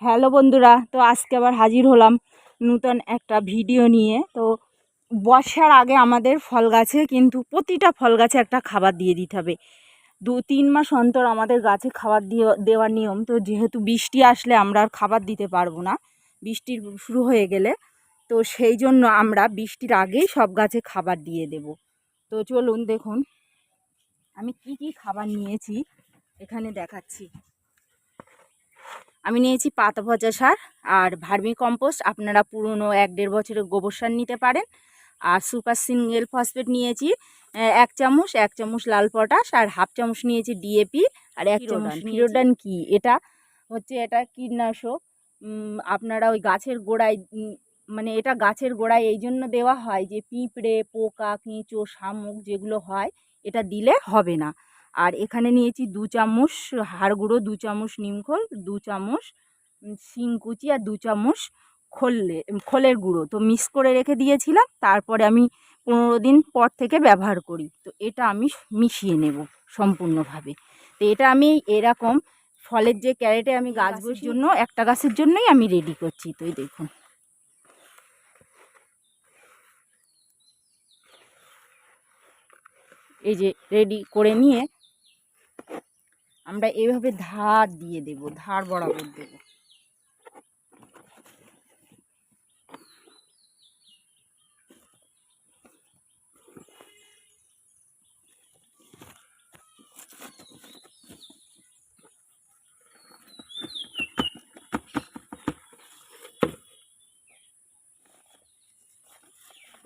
Hello বন্ধুরা, তো আজকে আবার হাজির হলাম নূতন একটা ভিডিও নিয়ে। তো বর্ষার আগে আমাদের ফল গাছে কিন্তু প্রতিটা ফল গাছে একটা খাবার দিয়ে দিতে হবে। 2-3 মাস অন্তর আমাদের গাছে খাবার দেওয়ার নিয়ম। তো যেহেতু বৃষ্টি আসলে আমরা আর খাবার দিতে পারবো না, বৃষ্টির শুরু হয়ে গেলে, তো সেই জন্য আমরা বৃষ্টির আগেই সব গাছে খাবার দিয়ে দেব। তো চলুন দেখুন আমি কি খাবার নিয়েছি, এখানে দেখাচ্ছি। আমি নিয়েছি পাতা পচা সার আর ভার্মি কম্পোস্ট। আপনারা পুরনো 1-1.5 বছরের গোবর সার নিতে পারেন। আর সুপার সিঙ্গেল ফসফেট নিয়েছি 1 চামচ, 1 চামচ লাল পটাশ, আর হাফ চামচ নিয়েছি ডিএপি, আর 1 চামচ ফিরোডান। কি এটা হচ্ছে? এটা কীটনাশক। আপনারা ওই গাছের গোড়ায় মানে এটা গাছের গোড়ায় এই জন্য দেওয়া হয় যে পিঁপড়ে, পোকা, কেঁচো, শামুক যেগুলো হয়, এটা দিলে হবে না। আর এখানে নিয়েছি 2 চামচ হাড় গুঁড়ো, 2 চামচ নিমখোল, 2 চামচ শিংকুচি, আর 2 চামচ খোলের গুঁড়ো। তো মিক্স করে রেখে দিয়েছিলাম, তারপরে আমি 15 দিন পর থেকে ব্যবহার করি। তো এটা আমি মিশিয়ে নেব সম্পূর্ণভাবে। তো এটা আমি এরকম ফলের যে ক্যারেটে আমি গাছ বসার জন্য একটা গাছের জন্যই আমি রেডি করছি। তো এই দেখুন, এই যে রেডি করে নিয়ে আমরা এইভাবে ধার দিয়ে দেব, ধার বরাবর দেব।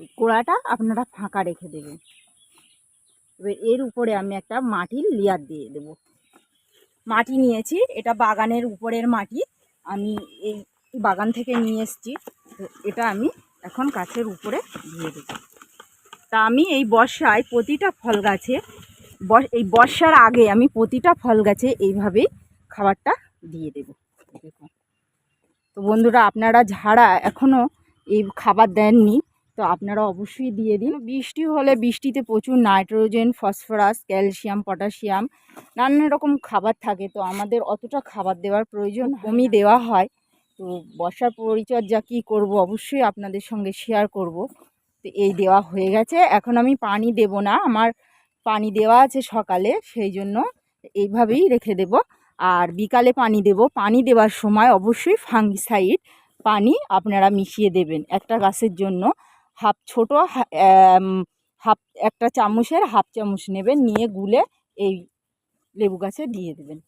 এই গোড়াটা আপনারা ফাঁকা রেখে দেবেন। এবার এর উপরে আমি একটা মাটির লেয়ার দিয়ে দেব। মাটি নিয়েছি, এটা বাগানের উপরের মাটি, আমি এই বাগান থেকে নিয়ে এসেছি। এটা আমি এখন গাছের উপরে দিয়ে দেব। তা আমি এই বর্ষায় প্রতিটা ফল গাছে, এই বর্ষার আগে আমি প্রতিটা ফল গাছে এইভাবেই খাবারটা দিয়ে দেব। দেখুন, তো বন্ধুরা আপনারা যারা এখনও এই খাবার দেননি, তো আপনারা অবশ্যই দিয়ে দিন। বৃষ্টি হলে বৃষ্টিতে প্রচুর নাইট্রোজেন, ফসফরাস, ক্যালসিয়াম, পটাশিয়াম নানান রকম খাবার থাকে। তো আমাদের অতটা খাবার দেওয়ার প্রয়োজন, কমই দেওয়া হয়। তো বর্ষার পরিচর্যা কী করব অবশ্যই আপনাদের সঙ্গে শেয়ার করব। তো এই দেওয়া হয়ে গেছে, এখন আমি পানি দেব না, আমার পানি দেওয়া আছে সকালে, সেই জন্য এইভাবেই রেখে দেব। আর বিকালে পানি দেব। পানি দেওয়ার সময় অবশ্যই ফাঙ্গিসাইড পানি আপনারা মিশিয়ে দেবেন। একটা গাছের জন্য একটা চামচের হাফ চামচ নেবেন, নিয়ে গুলে এই লেবু গাছে দিয়ে দেবেন।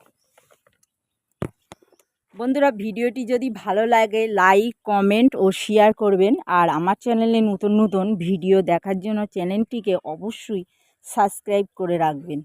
বন্ধুরা ভিডিওটি যদি ভালো লাগে লাইক, কমেন্ট ও শেয়ার করবেন। আর আমার চ্যানেলে নতুন নতুন ভিডিও দেখার জন্য চ্যানেলটিকে অবশ্যই সাবস্ক্রাইব করে রাখবেন।